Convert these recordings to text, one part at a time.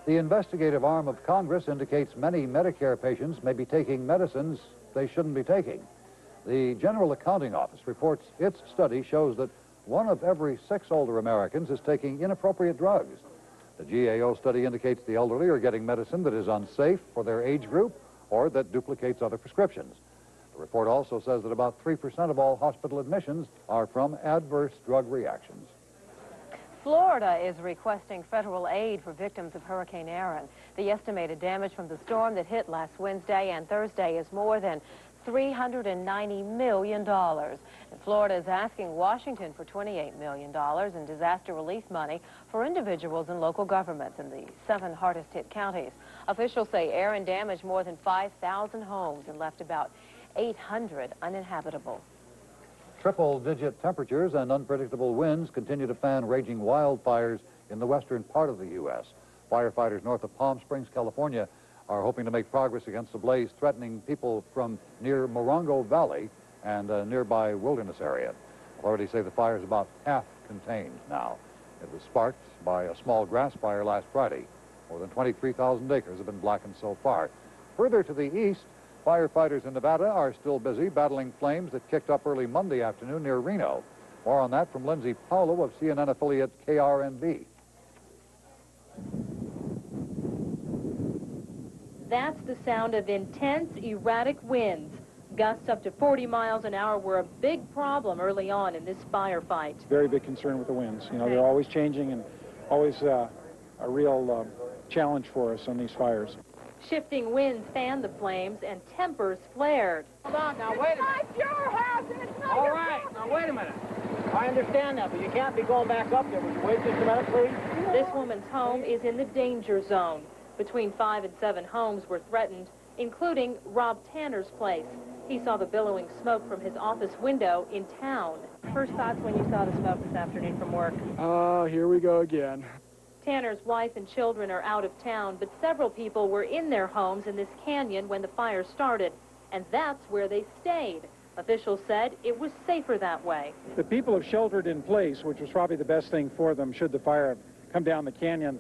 The investigative arm of Congress indicates many Medicare patients may be taking medicines they shouldn't be taking. The General Accounting Office reports its study shows that 1 of every 6 older Americans is taking inappropriate drugs. The GAO study indicates the elderly are getting medicine that is unsafe for their age group or that duplicates other prescriptions. The report also says that about 3% of all hospital admissions are from adverse drug reactions. Florida is requesting federal aid for victims of Hurricane Aaron. The estimated damage from the storm that hit last Wednesday and Thursday is more than $390 million. And Florida is asking Washington for $28 million in disaster relief money for individuals and local governments in the 7 hardest-hit counties. Officials say Aaron damaged more than 5,000 homes and left about 800 uninhabitable. Triple-digit temperatures and unpredictable winds continue to fan raging wildfires in the western part of the U.S. Firefighters north of Palm Springs, California, are hoping to make progress against the blaze threatening people from near Morongo Valley and a nearby wilderness area. Authorities say the fire is about half contained now. It was sparked by a small grass fire last Friday. More than 23,000 acres have been blackened so far. Further to the east, firefighters in Nevada are still busy battling flames that kicked up early Monday afternoon near Reno. More on that from Lindsay Paulo of CNN affiliate KRNB. That's the sound of intense, erratic winds. Gusts up to 40 miles an hour were a big problem early on in this firefight. Very big concern with the winds. You know, they're always changing and always a real challenge for us on these fires. Shifting winds fanned the flames and tempers flared. Hold on, now wait a minute. It's not your house and it's not All your right, property. now wait a minute. I understand that, but you can't be going back up there. Would you wait just a minute, please? This woman's home is in the danger zone. Between 5 and 7 homes were threatened, including Rob Tanner's place. He saw the billowing smoke from his office window in town. First thoughts when you saw the smoke this afternoon from work? Oh, here we go again. Tanner's wife and children are out of town, but several people were in their homes in this canyon when the fire started, and that's where they stayed. Officials said it was safer that way. The people have sheltered in place, which was probably the best thing for them should the fire come down the canyon.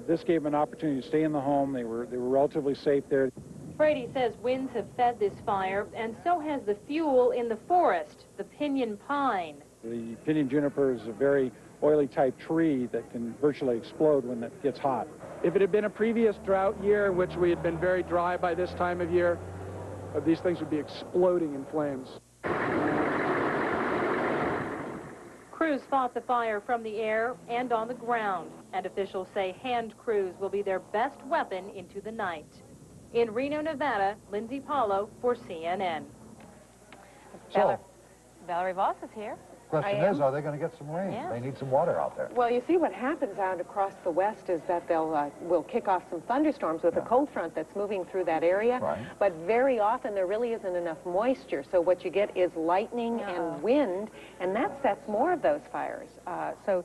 This gave them an opportunity to stay in the home. They were relatively safe there. Brady says winds have fed this fire, and so has the fuel in the forest, the pinyon pine. The pinyon juniper is a very oily type tree that can virtually explode when it gets hot. If it had been a previous drought year in which we had been very dry by this time of year, these things would be exploding in flames. Crews fought the fire from the air and on the ground, and officials say hand crews will be their best weapon into the night. In Reno, Nevada, Lindsay Paulo for CNN. Valerie Voss is here. Question is, are they going to get some rain? Yeah. They need some water out there. Well, you see what happens out across the west is that will kick off some thunderstorms with a cold front that's moving through that area. Right. But very often there really isn't enough moisture, so what you get is lightning and wind, and that sets more of those fires. So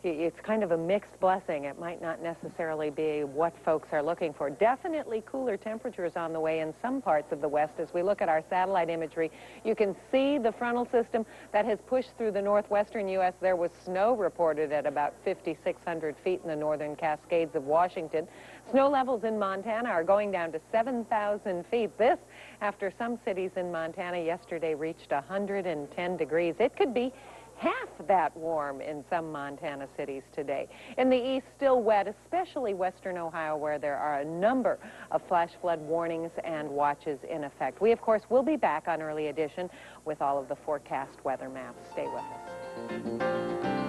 it's kind of a mixed blessing. It might not necessarily be what folks are looking for. Definitely cooler temperatures on the way in some parts of the west. As we look at our satellite imagery, you can see the frontal system that has pushed through the northwestern U.S. There was snow reported at about 5,600 feet in the northern Cascades of Washington. Snow levels in Montana are going down to 7,000 feet. This after some cities in Montana yesterday reached 110 degrees. It could be half that warm in some Montana cities today. In the east, still wet, especially western Ohio, where there are a number of flash flood warnings and watches in effect. We, of course, will be back on Early Edition with all of the forecast weather maps. Stay with us.